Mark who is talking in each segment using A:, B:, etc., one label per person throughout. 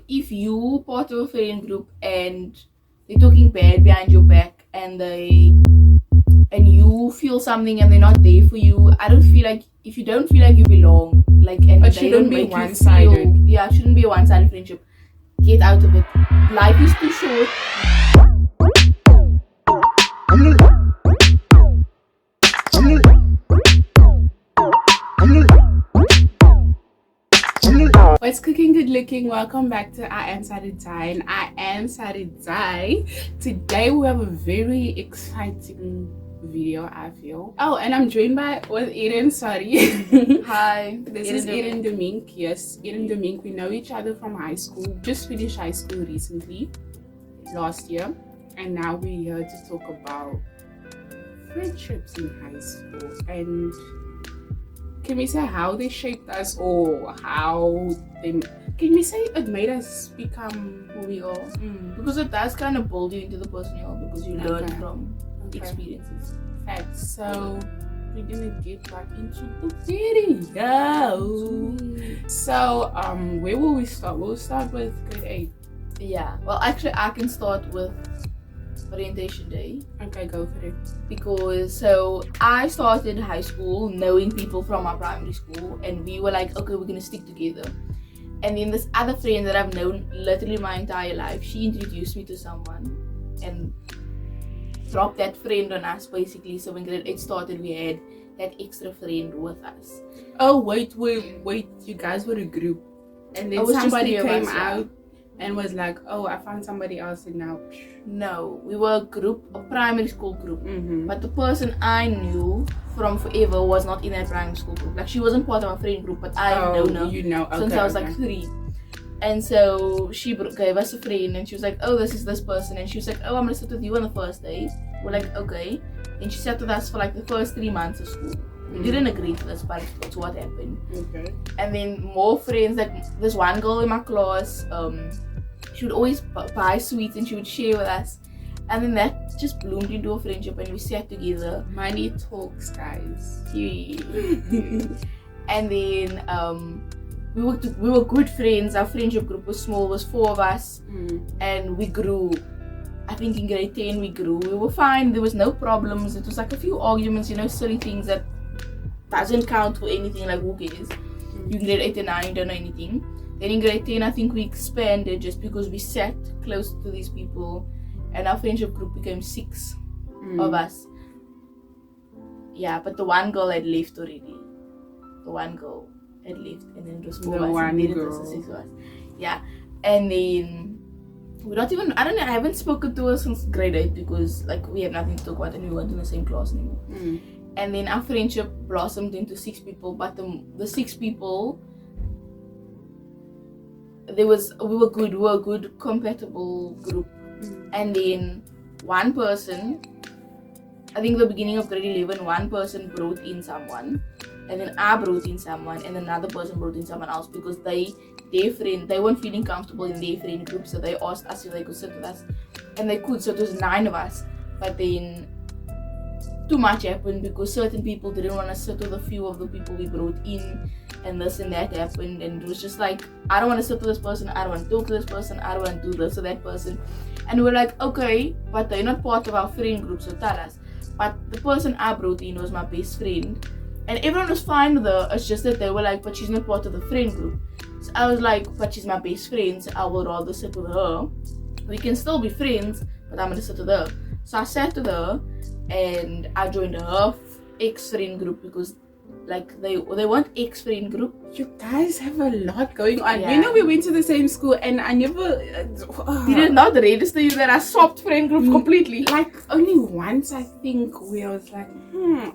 A: if you part of a friend group and they're talking bad behind your back and you feel something and they're not there for you, I don't feel like, if you don't feel like you belong, like, and
B: It
A: they
B: shouldn't
A: don't
B: be
A: make you
B: one-sided.
A: feel, yeah, it shouldn't be a one-sided friendship. Get out of it. Life is too short.
B: What's cooking, good looking? Welcome back to I Am Sarudzai, and I am Sarudzai. Today we have a very exciting video, I feel. Oh, and I'm joined with Erin. Sorry.
A: Hi.
B: This is Erin De Mink. Yes, Erin De Mink. We know each other from high school. Just finished high school recently, last year, and now we're here to talk about friendships in high school, and can we say how they shaped us, or how they, can we say it made us become who we are?
A: Because it does kind of build you into the person you are, because you learn
B: Okay.
A: from experiences.
B: Facts. So we're gonna get back into the video. So where will we start? We'll start with grade 8.
A: Yeah. Well, actually, I can start with orientation day.
B: Okay, go for it.
A: Because so I started high school knowing people from our primary school, and we were like, okay, we're gonna stick together. And then this other friend that I've known literally my entire life, she introduced me to someone and dropped that friend on us, basically. So when grade 8 started, we had that extra friend with us.
B: Oh wait, you guys were a group, and then
A: It was just
B: somebody
A: 3 of
B: came
A: us, yeah.
B: out and was like, oh, I found somebody else, and now
A: No, we were a group, a primary school group.
B: mm-hmm.
A: But the person I knew from forever was not in that primary school group. Like, she wasn't part of our friend group, but I've known her since I was like 3. And so she gave us a friend, and she was like, oh, this is this person. And she was like, oh, I'm gonna sit with you on the first day. We're like, okay. And she sat with us for like the first 3 months of school. We didn't agree to this, but it's what happened.
B: Okay.
A: And then more friends, like this one girl in my class, she would always buy sweets and she would share with us. And then that just bloomed into a friendship, and we sat together.
B: Money talks, guys.
A: And then we were good friends. Our friendship group was small, it was 4 of us, and we grew. I think in grade 10 we grew. We were fine, there was no problems. It was like a few arguments, silly things that doesn't count for anything, like who cares? You in grade 8 and 9, you don't know anything. Then in grade 10 I think we expanded just because we sat close to these people, and our friendship group became 6 of us. Yeah, but the one girl had left already. The one girl had left, and then it was 4 of us, and then it was 6 of us. Yeah, and then we're not even, I don't know, I haven't spoken to her since grade 8 because like we have nothing to talk about and we weren't in the same class anymore. And then our friendship blossomed into 6 people, but the 6 people, we were good, we were a good compatible group. And then one person, I think the beginning of grade 11, one person brought in someone, and then I brought in someone, and another person brought in someone else because they weren't feeling comfortable in their friend group, so they asked us if they could sit with us, and they could. So it was 9 of us, but then too much happened because certain people didn't want to sit with a few of the people we brought in, and this and that happened, and it was just like, I don't want to sit with this person, I don't want to talk to this person, I don't want to do this or that person. And we're like, okay, but they're not part of our friend group, so tell us. But the person I brought in was my best friend, and everyone was fine with her. It's just that they were like, but she's not part of the friend group. So I was like, but she's my best friend, so I would rather sit with her. We can still be friends, but I'm gonna sit with her. So I sat with her, and I joined her ex-friend group because like they weren't ex-friend group.
B: You guys have a lot going on.
A: Yeah.
B: You know, we went to the same school, and I never
A: Did it not register you that I swapped friend group completely?
B: Like only once, I think, where I was like,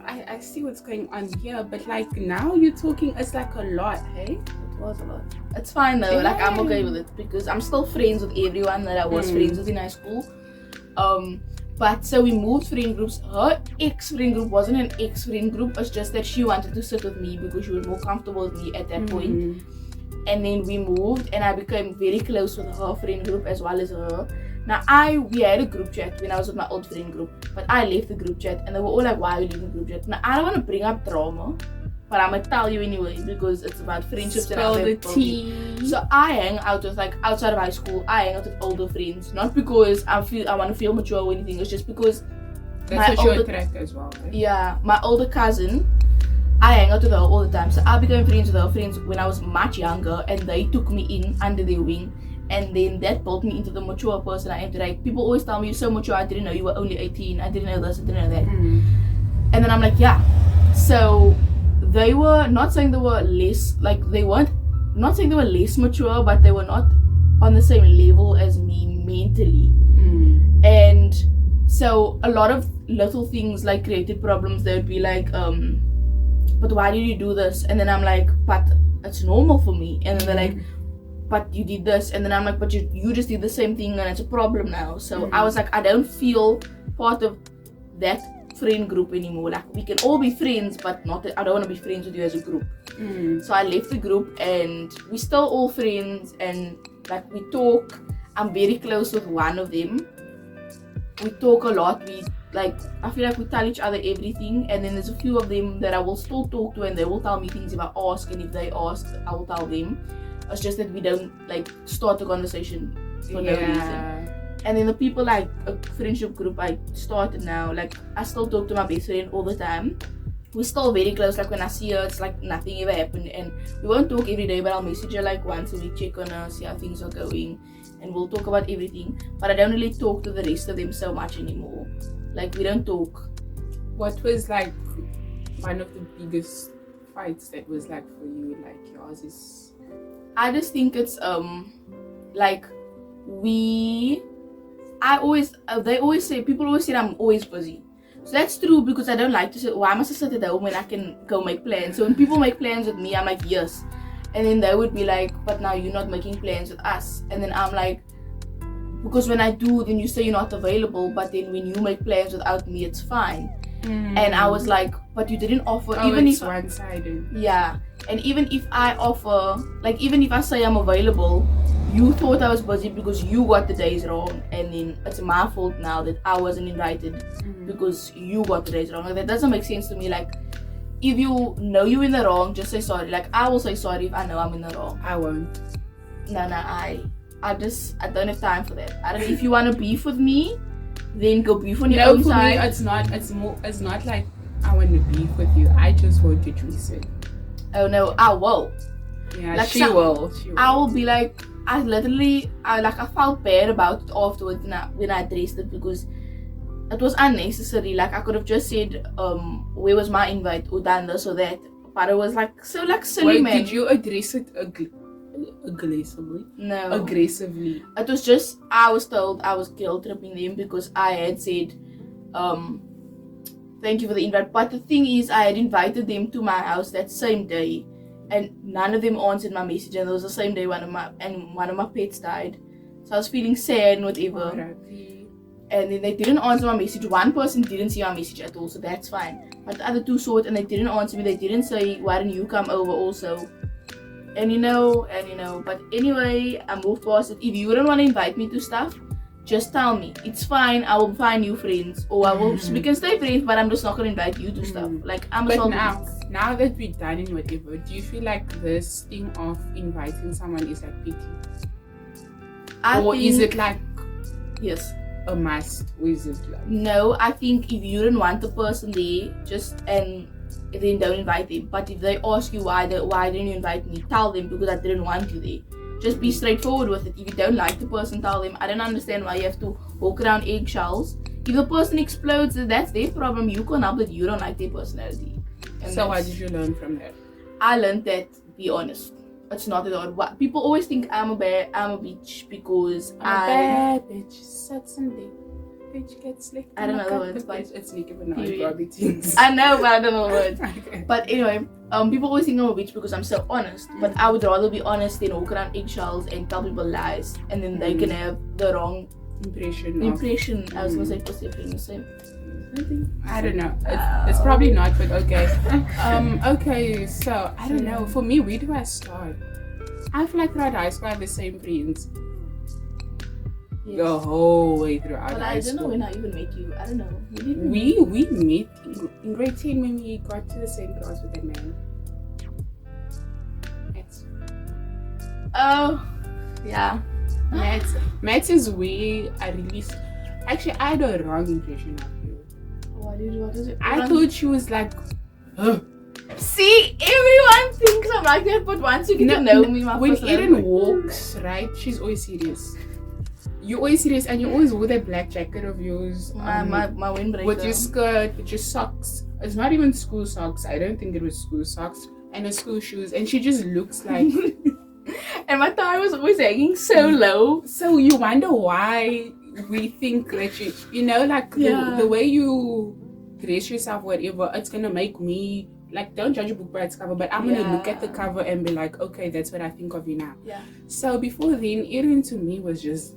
B: I see what's going on here, but like now you're talking, it's like a lot, hey?
A: It was a lot. It's fine though, like I'm okay with it because I'm still friends with everyone that I was friends with in high school. But so we moved friend groups. Her ex-friend group wasn't an ex-friend group, it's just that she wanted to sit with me because she was more comfortable with me at that point. And then we moved, and I became very close with her friend group as well as her. Now we had a group chat when I was with my old friend group, but I left the group chat, and they were all like, why are you leaving the group chat? Now I don't want to bring up drama, but I'm gonna tell you anyway because it's about friendships.
B: Spill
A: and
B: the tea.
A: So I hang out with, like, outside of high school, I hang out with older friends. Not because I want to feel mature or anything. It's just because
B: that's what you attract as well. Right?
A: Yeah, my older cousin, I hang out with her all the time. So I became friends with her friends when I was much younger, and they took me in under their wing. And then that built me into the mature person I am today. People always tell me, you're so mature, I didn't know you were only 18, I didn't know this, I didn't know that. And then I'm like, yeah. So they were not saying they were less, like, they weren't, not saying they were less mature, but they were not on the same level as me mentally. And so a lot of little things like created problems. They would be like, but why did you do this? And then I'm like, but it's normal for me. And then they're like, but you did this. And then I'm like, but you just did the same thing and it's a problem now. So I was like, I don't feel part of that friend group anymore. Like, we can all be friends, but not I don't want to be friends with you as a group. So I left the group, and we still all friends, and like we talk. I'm very close with one of them. We talk a lot. We like, I feel like we tell each other everything. And then there's a few of them that I will still talk to, and they will tell me things if I ask, and if they ask, I will tell them. It's just that we don't like start a conversation for no reason. And then the people, like a friendship group I started now, like I still talk to my best friend all the time. We're still very close. Like when I see her, it's like nothing ever happened. And we won't talk every day, but I'll message her like once a week, check on her, see how things are going, and we'll talk about everything. But I don't really talk to the rest of them so much anymore. Like, we don't talk.
B: What was like one of the biggest fights that was like for you? Like yours is.
A: I just think it's like they always say, people always say I'm always busy. So that's true, because I don't like to say, why must I sit at home when I can go make plans? So when people make plans with me, I'm like, yes. And then they would be like, but now you're not making plans with us. And then I'm like, because when I do, then you say you're not available, but then when you make plans without me, it's fine. And I was like, but you didn't offer. Even
B: it's
A: if
B: one-sided.
A: Yeah. And even if I offer, like, even if I say I'm available, you thought I was busy because you got the days wrong, and then it's my fault now that I wasn't invited because you got the days wrong. Like, that doesn't make sense to me. Like, if you know you're in the wrong, just say sorry. Like, I will say sorry if I know I'm in the wrong.
B: I won't.
A: No, I don't have time for that. I don't. If you want to beef with me, then go beef on your own side.
B: Me, it's not like I want to beef with you. I just want to treat it.
A: Oh no, I will.
B: Yeah,
A: like,
B: she will.
A: I will be like, I felt bad about it afterwards when I addressed it, because it was unnecessary. Like, I could have just said, where was my invite, or done this or that. But it was like, so like silly.
B: Wait, did you address it aggressively?
A: No.
B: Aggressively.
A: It was just, I was told I was guilt tripping them because I had said, thank you for the invite. But the thing is, I had invited them to my house that same day, and none of them answered my message. And it was the same day one of my pets died, so I was feeling sad and whatever. And then they didn't answer my message. One person didn't see my message at all, so that's fine. But the other two saw it and they didn't answer me. They didn't say, why didn't you come over also? And you know. But anyway, I moved past it. If you don't want to invite me to stuff, just tell me. It's fine. I will find new friends, or we can stay friends, but I'm just not gonna invite you to stuff. Like, I'm.
B: But now that we're done in whatever, do you feel like this thing of inviting someone is like pity, is it like a must, or is it like?
A: No, I think if you don't want the person there, then don't invite them. But if they ask you why didn't you invite me, tell them because I didn't want you there. Just be straightforward with it. If you don't like the person, tell them. I don't understand why you have to walk around eggshells. If the person explodes, that's their problem. You can't help that you don't like their personality.
B: So what did you learn from that?
A: I learned that, be honest, it's not at all. People always think I'm a bitch because
B: I'm a bad bitch. Said someday. Bitch gets licked.
A: I don't know the words, but
B: it's Nicki Minaj things.
A: I know, but I don't know the words.
B: Okay.
A: But anyway, people always think I'm a bitch because I'm so honest. But I would rather be honest than walk around eggshells and tell people lies, and then they can have the wrong impression. I was gonna say perception, the same.
B: I don't know. It's probably not, but okay. Okay, so I don't know. For me, where do I start? I feel like throughout high school I have the same friends. Yes. The whole way throughout high school.
A: I don't know when I even met you. I don't know.
B: We met in grade 10 when we got to the same class with that man.
A: Oh, yeah.
B: Maths is where I really. Actually, I had a wrong impression of you.
A: What is it?
B: I thought she was like.
A: See, everyone thinks I'm like that, but once you get to know me, my
B: when
A: personality.
B: Erin walks, right, she's always serious. You're always serious, and you always wear that black jacket of yours.
A: My windbreaker.
B: With your skirt, with your socks. It's not even school socks. I don't think it was school socks. And her school shoes. And she just looks like...
A: And my tie was always hanging so low.
B: So you wonder why we think that you know, like the way you dress yourself, whatever, it's going to make me... Like, don't judge a book by its cover, but I'm going to look at the cover and be like, okay, that's what I think of you now.
A: Yeah.
B: So before then, Erin to me was just...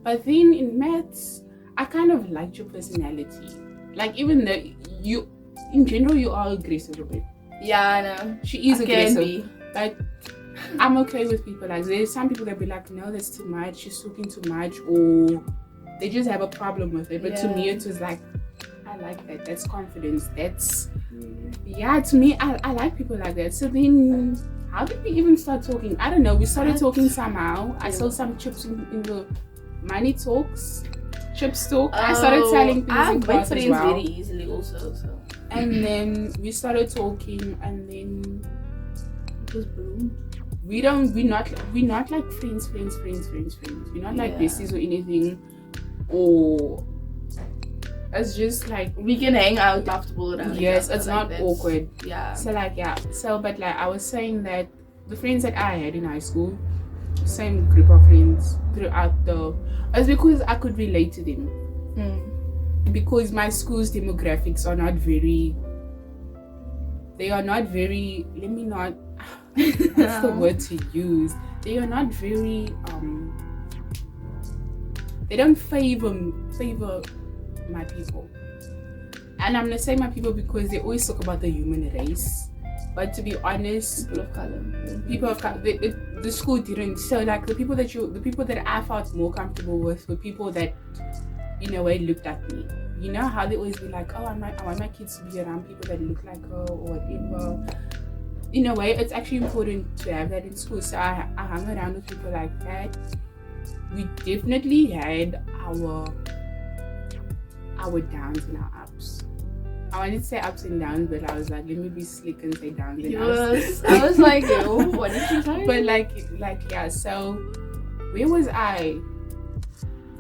B: But then in maths, I kind of liked your personality. Like, even though you, in general, you are aggressive a bit.
A: Yeah, I know.
B: She is aggressive. But I'm okay with people like there's some people that be like, no, that's too much. She's talking too much, or they just have a problem with it. But to me, it was like, I like that. That's confidence. That's to me, I like people like that. So then, how did we even start talking? I don't know. We started talking somehow. I saw some chips in the money talks, chips talk. I started selling things in class as well.
A: Very easily also. So.
B: And then we started talking, and then
A: it was boom.
B: We're not like friends. We're not like besties or anything, or it's just like
A: we can hang out comfortable around.
B: Yes, it's not awkward.
A: Yeah.
B: So but like I was saying that the friends that I had in high school, same group of friends throughout it's because I could relate to them. Because my school's demographics are not very, let me not, that's the word to use. They are not very, they don't favor my people. And I'm gonna say my people because they always talk about the human race. But to be honest, people of color, the school didn't. So like the people that I felt more comfortable with were people that, in a way, looked at me. You know how they always be like, oh, I want my kids to be around people that look like her or whatever. In a way, it's actually important to have that in school. So I hung around with people like that. We definitely had our downs and our ups. I wanted to say ups and downs, but I was like, let me be slick and say downs and ups.
A: I was like, yo, what did you say?
B: But like yeah, so where was I?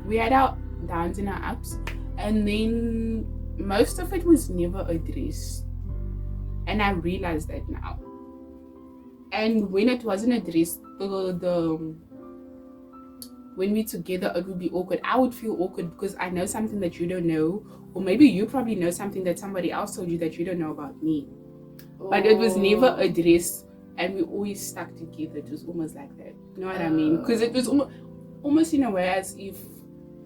B: We had our downs and our ups, and then most of it was never addressed. And I realized that now. And when it wasn't addressed, when we're together, it would be awkward. I would feel awkward because I know something that you don't know, or maybe you probably know something that somebody else told you that you don't know about me. But it was never addressed, and we always stuck together. It was almost like that. You know what I mean? Because it was almost in a way as if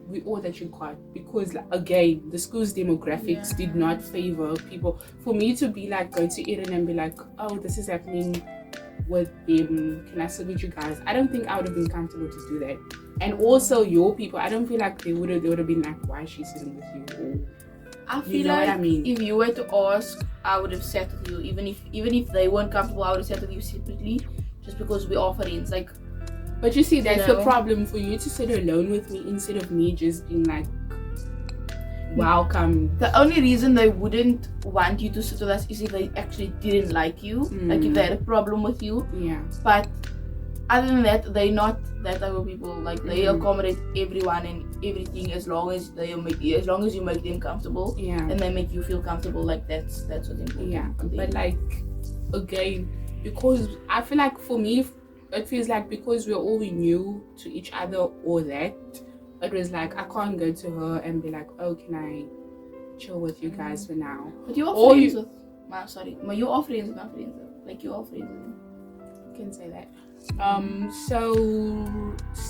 B: we all that you got. Because again, the school's demographics did not favor people. For me to be like, go to Erin and be like, oh, this is happening with them, can I still meet you guys? I don't think I would have been comfortable to do that. And also your people, I don't feel like they would have been like, why is she sitting with you? Or,
A: I feel like if you were to ask, I would have sat with you. Even if they weren't comfortable, I would have sat with you separately, just because we are friends. Like,
B: but you see, that's the problem for you to sit alone with me instead of me just being like, welcome.
A: The only reason they wouldn't want you to sit with us is if they actually didn't like you, like if they had a problem with you.
B: Yeah.
A: But other than that, they're not that type of people. Like they accommodate everyone and everything as long as you make them comfortable.
B: Yeah.
A: And they make you feel comfortable. Like that's what's important.
B: Yeah. But like again, because I feel like for me, it feels like because we're all new to each other or that. It was like, I can't go to her and be like, oh, can I chill with you guys for now?
A: But you are friends with... you are friends with my friends though. Like, you are friends with them.
B: You can say that.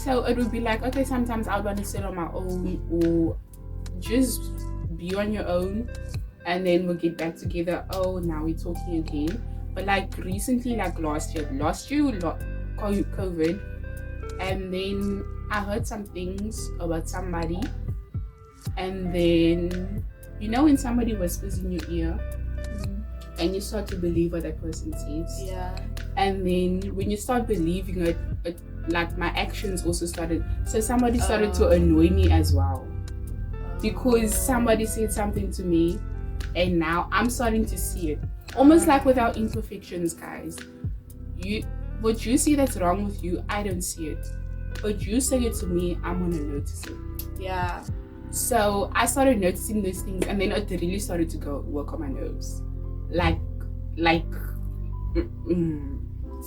B: So it would be like, okay, sometimes I would want to sit on my own or just be on your own. And then we'll get back together. Oh, now we're talking again. But like recently, like last year, COVID. And then I heard some things about somebody, and then you know when somebody whispers in your ear and you start to believe what that person says.
A: Yeah.
B: And then when you start believing it, like my actions also started. So somebody started to annoy me as well. Because somebody said something to me and now I'm starting to see it. Almost like with our imperfections, guys. What you see that's wrong with you, I don't see it. But you say it to me, I'm gonna notice it.
A: Yeah.
B: So I started noticing these things, and then it really started to work on my nerves.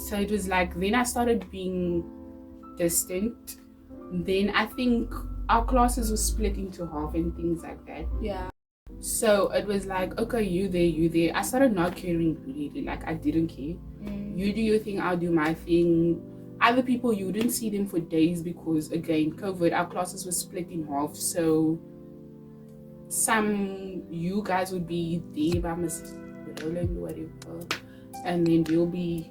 B: So it was like, then I started being distant. Then I think our classes were split into half and things like that.
A: Yeah.
B: So it was like, okay, you there. I started not caring really. Like I didn't care. You do your thing, I'll do my thing. Other people, you wouldn't see them for days because, again, COVID, our classes were split in half. So some you guys would be there by Roland or whatever, and then we'll be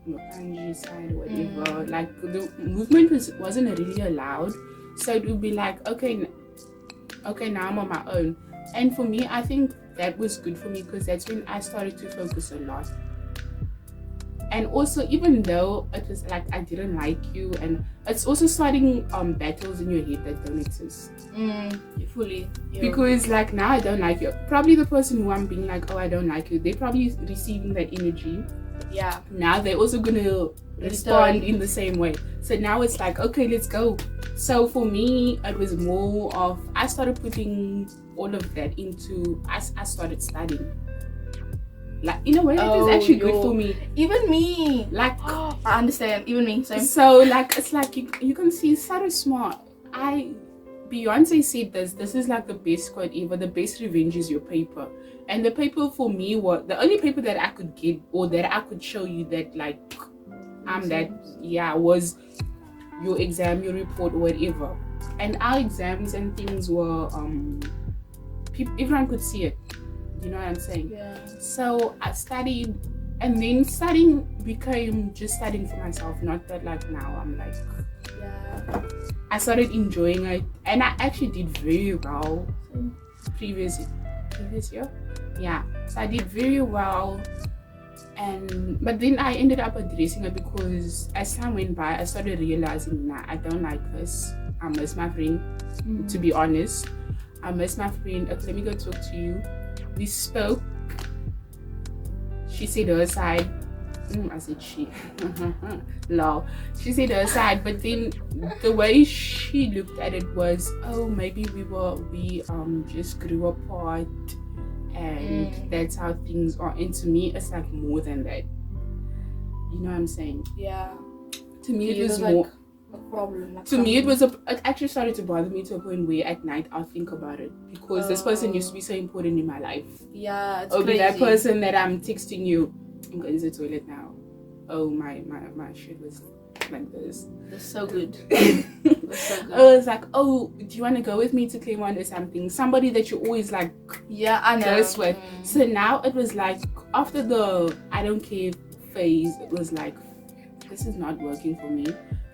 B: Kanji side or whatever. Like the movement wasn't really allowed. So it would be like, okay, now I'm on my own. And for me, I think that was good for me because that's when I started to focus a lot. And also, even though it was like I didn't like you, and it's also starting battles in your head that don't exist.
A: Fully. Yeah.
B: Because like now I don't like you. Probably the person who I'm being like, oh, I don't like you, they're probably receiving that energy.
A: Yeah.
B: Now they're also gonna respond in the same way. So now it's like, okay, let's go. So for me, it was more of I started putting all of that into I started studying. Like in a way that is actually good for me.
A: Even me.
B: Like
A: I understand. Even me. Same.
B: So like it's like you can see so smart. Beyonce said this is like the best quote ever. The best revenge is your paper. And the paper for me was the only paper that I could get or that I could show you that like was your exam, your report, or whatever. And our exams and things were everyone could see it. You know what I'm saying?
A: Yeah.
B: So I studied, and then studying became just studying for myself. Not that like now I'm like, I started enjoying it, and I actually did very well. Previous year, yeah. So I did very well, but then I ended up addressing it because as time went by, I started realizing, nah, I don't like this. I miss my friend. To be honest, I miss my friend. Okay, let me go talk to you. We spoke. She said her side. I said she. Lol. She said her side, but then the way she looked at it was, oh, maybe we just grew apart, and that's how things are. And to me, it's like more than that. You know what I'm saying?
A: Yeah.
B: To me, it was more.
A: Like a problem.
B: To me, it actually started to bother me to a point where at night I'll think about it because this person used to be so important in my life.
A: Yeah, it's
B: crazy.
A: Be
B: that person that I'm texting you, I'm going to the toilet now. Oh, my shit was like this.
A: That's so good.
B: I was like, oh, do you want to go with me to Claremont or something? Somebody that you always like,
A: yeah, I know.
B: Goes with. So now it was like after the I don't care phase, it was like, this is not working for me.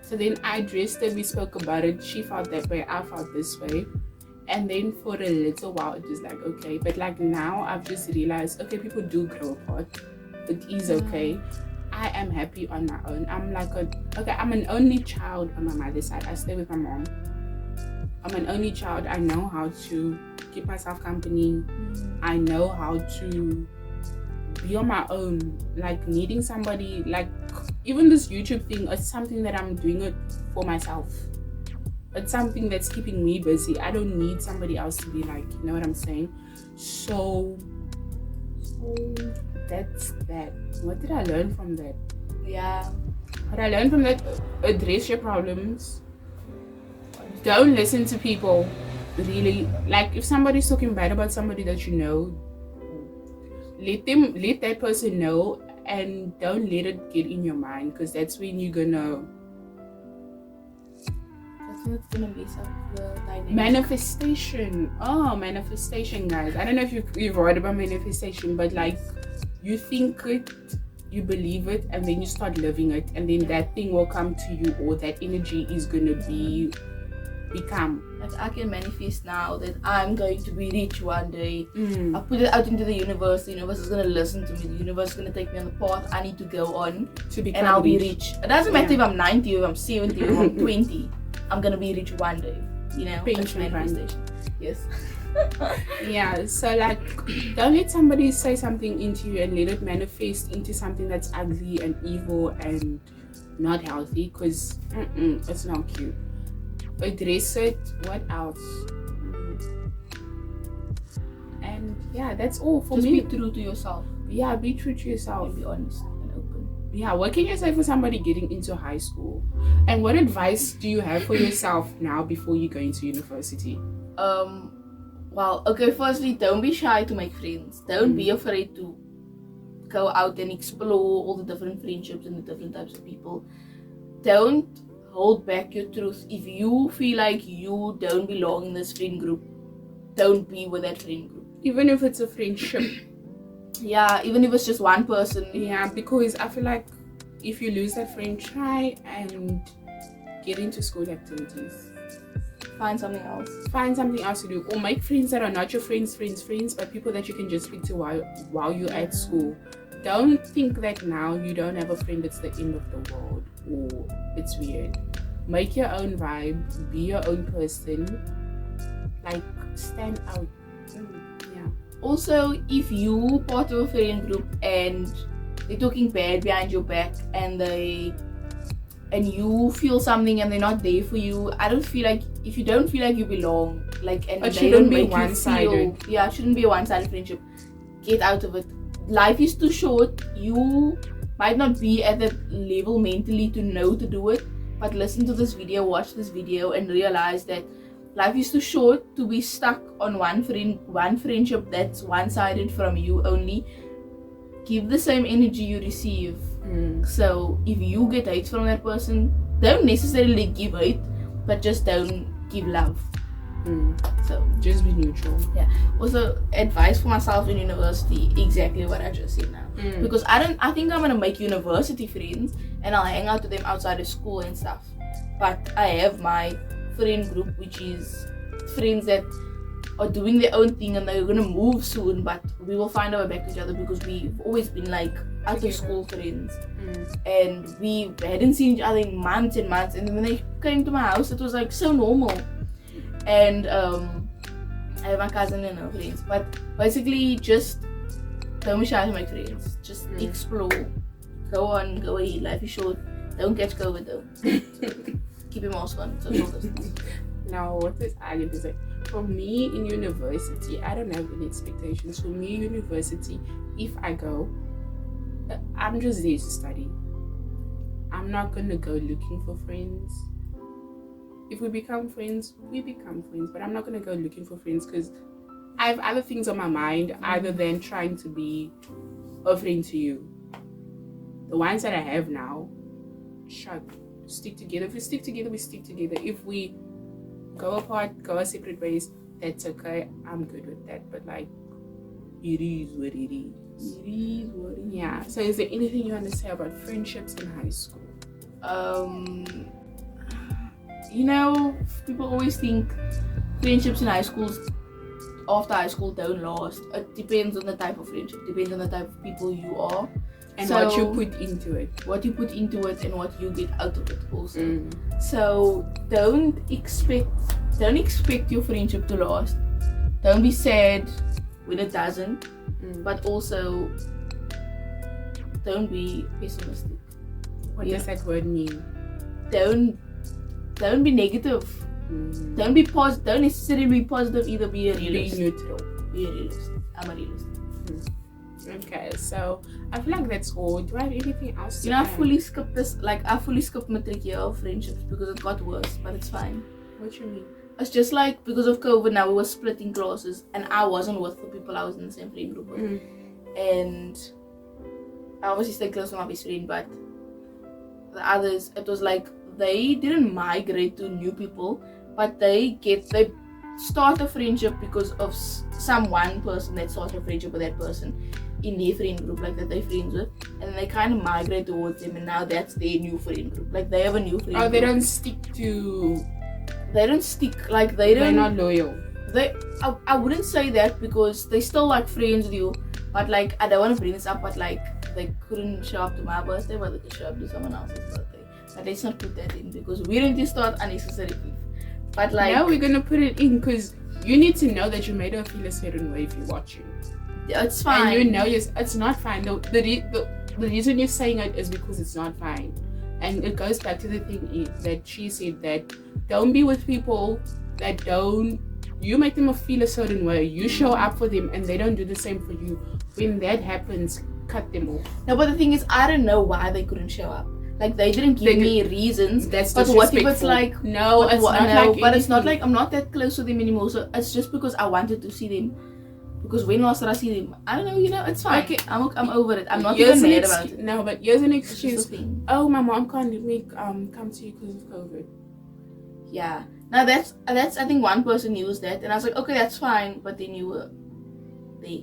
B: So then I addressed it, we spoke about it. She felt that way, I felt this way. And then for a little while, it was like, okay. But like now, I've just realized, okay, people do grow apart. It is okay. I am happy on my own. I'm like, I'm an only child on my mother's side. I stay with my mom. I'm an only child. I know how to keep myself company. I know how to be on my own. Like needing somebody, like even this YouTube thing, it's something that I'm doing it for myself. It's something that's keeping me busy. I don't need somebody else to be like, you know what I'm saying? So that's that. What did I learn from that?
A: Yeah.
B: What I learned from that, address your problems. Don't listen to people. Really, like if somebody's talking bad about somebody that you know, let that person know, and don't let it get in your mind, because that's when you're gonna.
A: That's when it's gonna mess up the dynamic.
B: Manifestation. Oh, manifestation, guys. I don't know if you've heard about manifestation, but like you think it, you believe it, and then you start living it, and then that thing will come to you, or that energy is gonna be become.
A: Like I can manifest now that I'm going to be rich one day. I put it out into the universe is gonna listen to me, the universe is gonna take me on the path I need to go on
B: To become
A: and I'll be
B: rich.
A: rich. It doesn't matter if I'm 90 or if I'm 70 or if I'm 20, I'm gonna be rich one day. That's manifestation. Yes.
B: Yeah, so like don't let somebody say something into you and let it manifest into something that's ugly and evil and not healthy, because it's not cute. Address it. What else? And yeah, that's all for
A: Just
B: me.
A: be true to yourself.
B: Yeah, be true to yourself.
A: And be honest and open.
B: Yeah, what can you say for somebody getting into high school? And what advice do you have for yourself now before you go into university?
A: Well, okay, firstly, don't be shy to make friends. Don't be afraid to go out and explore all the different friendships and the different types of people. Don't hold back your truth. If you feel like you don't belong in this friend group, don't be with that friend group.
B: Even if it's a friendship.
A: Yeah, even if it's just one person.
B: Yeah, because I feel like if you lose that friend, try and get into school activities.
A: Find something else.
B: Find something else to do, or make friends that are not your friends, but people that you can just speak to while you're at school. Don't think that now you don't have a friend, it's the end of the world or it's weird. Make your own vibe, be your own person, like stand out. Yeah.
A: Also, if you part of a friend group and they're talking bad behind your back and you feel something and they're not there for you, I don't feel like, if you don't feel like you belong, like, and
B: it
A: they don't
B: be
A: make
B: one-sided.
A: you feel, it shouldn't be a one-sided friendship. Get out of it. Life is too short. You might not be at that level mentally to know to do it, but listen to this video, watch this video, and realize that life is too short to be stuck on one friendship that's one-sided from you only. Give the same energy you receive. So if you get hate from that person, don't necessarily give hate, but just don't give love. So
B: just be neutral.
A: Yeah. Also, advice for myself in university, exactly what I just said now. Because I think I'm gonna make university friends and I'll hang out with them outside of school and stuff. But I have my friend group, which is friends that are doing their own thing and they're gonna move soon, but we will find our way back to each other because we've always been like out of school friends. And we hadn't seen each other in months and months, and then when they came to my house it was like so normal. And I have my cousin and her friends, but basically just don't be shy to make friends. Just explore, go ahead, life is short. Don't catch COVID though. So, keep your mask on, social distance.
B: Now, what is I going to say? For me in university, I don't have any expectations. For me, university, if I go, I'm just there to study. I'm not going to go looking for friends. If we become friends, we become friends. But I'm not going to go looking for friends because I have other things on my mind other than trying to be a friend to you. The ones that I have now, stick together. If we stick together, we stick together. If we go apart, go our separate ways, that's okay. I'm good with that. But like, it is what it is.
A: It is what it is.
B: Yeah. So is there anything you want to say about friendships in high school?
A: People always think friendships in high school, after high school, don't last. It depends on the type of friendship, depends on the type of people you are.
B: And what you put into it.
A: What you put into it and what you get out of it also. So don't expect your friendship to last. Don't be sad when it doesn't. But also don't be pessimistic.
B: What does that word mean?
A: Don't be negative. Don't be positive. Don't necessarily be positive. Either be a realist.
B: Be neutral.
A: Be a realist. I'm a realist.
B: Okay, so I feel like that's all. Do I have anything else to
A: I
B: add?
A: fully skipped this. Like I fully skipped matric year of friendships because it got worse, but it's fine.
B: What you mean?
A: It's just like because of COVID now we were splitting classes and I wasn't with the people I was in the same friend group with. And I obviously stayed close to my best friend, but the others, it was like they didn't migrate to new people, but they start a friendship because of some one person that started a friendship with that person in their friend group, like that they're friends with, and they kind of migrate towards them, and now that's their new friend group. Like they have a new friend group.
B: They don't stick to
A: they don't stick. Like they
B: They're
A: don't.
B: not loyal.
A: I wouldn't say that because they still like friends with you, but like I don't want to bring this up, but like they couldn't show up to my birthday, but they could show up to someone else's birthday. But let's not put that in because we don't just start unnecessary beef. But like
B: now we're gonna put it in because you need to know that you made her feel a certain way if you're watching.
A: It's fine.
B: And you know it's not fine. The reason you're saying it is because it's not fine. And it goes back to the thing that she said that don't be with people that don't. You make them feel a certain way. You show up for them and they don't do the same for you. When that happens, cut them off.
A: No, but the thing is, I don't know why they couldn't show up. Like they didn't give me reasons.
B: That's
A: but what if it's like
B: no, it's not like
A: but it's not like I'm not that close to them anymore. So it's just because I wanted to see them. Because when last did I see them? I don't know. You know, it's fine. Okay. I'm over it. I'm not even mad about it.
B: No, but here's an excuse. Oh, my mom can't let me come to you because of COVID.
A: Yeah. Now that's I think one person used that, and I was like, okay, that's fine. But then you were there.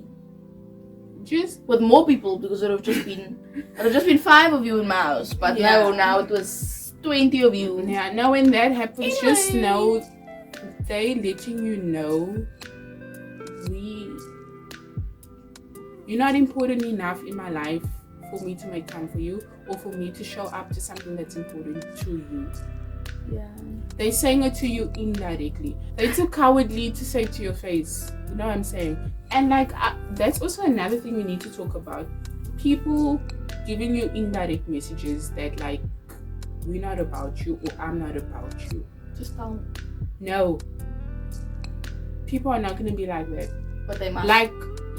B: Just
A: with more people because it would have just been 5 of you in my house, but now it was 20 of you.
B: Yeah, now when that happens, anyway. Just know they letting you know you're not important enough in my life for me to make time for you or for me to show up to something that's important to you.
A: Yeah.
B: They're saying it to you indirectly. They're too cowardly to say it to your face. You know what I'm saying? And like that's also another thing we need to talk about. People giving you indirect messages that like we're not about you or I'm not about you.
A: Just tell me.
B: No. People are not gonna be like that.
A: But they must.
B: Like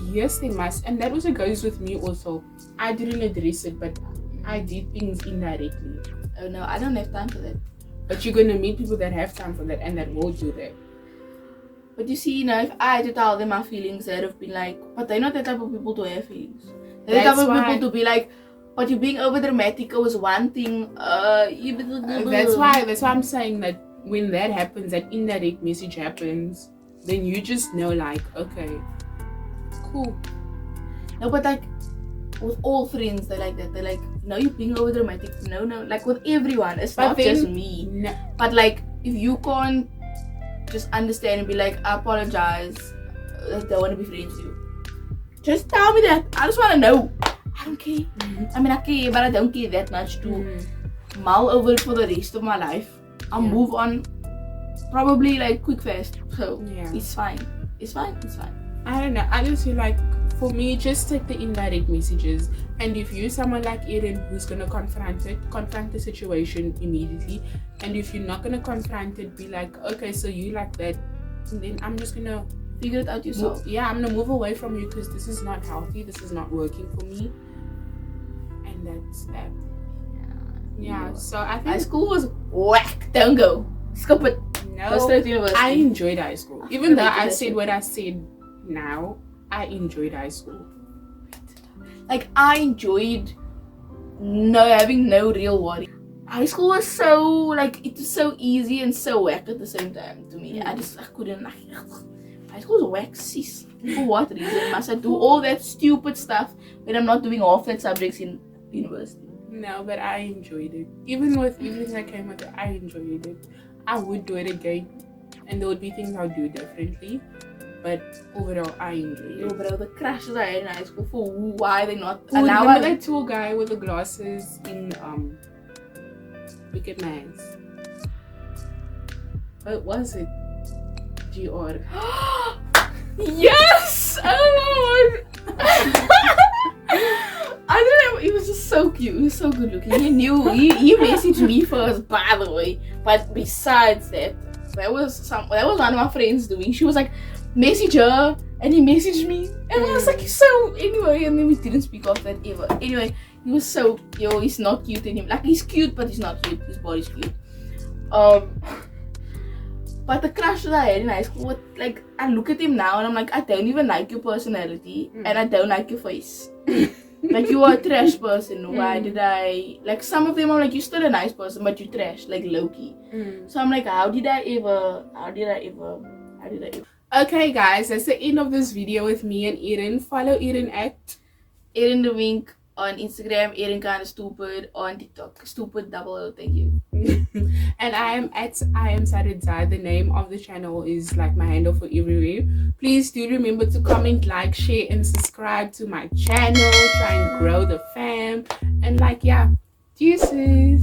B: yes, they must. And that also goes with me also. I didn't address it, but I did things indirectly.
A: Oh no, I don't have time for that.
B: But you're gonna meet people that have time for that and that will do that.
A: But you see, if I had to tell them my feelings, they'd have been like, but they're not the type of people to have feelings. They're the type of people to be like, but you're being over dramatic was one thing.
B: That's why I'm saying that when that happens, that indirect message happens, then you just know like, okay, cool.
A: No, but like with all friends, they're like that. They're like, no, you're being over dramatic. No, like with everyone. It's not just me.
B: No.
A: But like, if you can't just understand and be like, I apologize, I don't want to be friends with you. Just tell me that. I just want to know. I don't care. I mean, I care, but I don't care that much to mull over it for the rest of my life. I'll move on probably like quick fast. So it's fine. It's fine.
B: I don't know. I just feel like for me, just take the indirect messages. And if you're someone like Erin who's gonna confront the situation immediately. And if you're not gonna confront it, be like, okay, so you like that, and then I'm just gonna
A: figure it out yourself.
B: I'm gonna move away from you because this is not healthy. This is not working for me. And that's that. Yeah. So I think
A: high school was whack. Don't go. Skip it.
B: No. I enjoyed high school. Even though I said what I said now, I enjoyed high school.
A: Like I enjoyed having no real worry. High school was so like it was so easy and so whack at the same time to me. I couldn't. High school was whack, sis. For what reason must I do all that stupid stuff when I'm not doing half that subjects in university?
B: No, but I enjoyed it. Even with everything that came with it, I enjoyed it. I would do it again, and there would be things I'll do differently. But overall, I enjoyed it.
A: Bro, the crashes I had in high school, for why they not
B: allow that tall guy with the glasses in Wicked Man's? What was it? GR.
A: Yes! Oh my god! I don't know, he was just so cute. He was so good looking. He knew he messaged me first, by the way. But besides that was one of my friends doing. She was like, message her, and he messaged me, and I was like, so anyway, and then we didn't speak of that ever. Anyway, he was so he's not cute in him. Like he's cute, but he's not cute. His body's cute. But the crush that I had in high school, like I look at him now and I'm like, I don't even like your personality, and I don't like your face. Like you are a trash person. Why did I like some of them? I'm like, you're still a nice person, but you trash, like low-key. So I'm like, how did I ever?
B: Okay guys, that's the end of this video with me and Erin. Follow Erin at
A: Erin De Mink On Instagram, Erin Kinda Stupid. On TikTok, Stupid Double O. Thank you.
B: And I am at IAMSARUDZAI. The name of the channel is like my handle for everywhere. Please do remember to comment, like, share, and subscribe to my channel. Try and grow the fam. And like, yeah, deuces.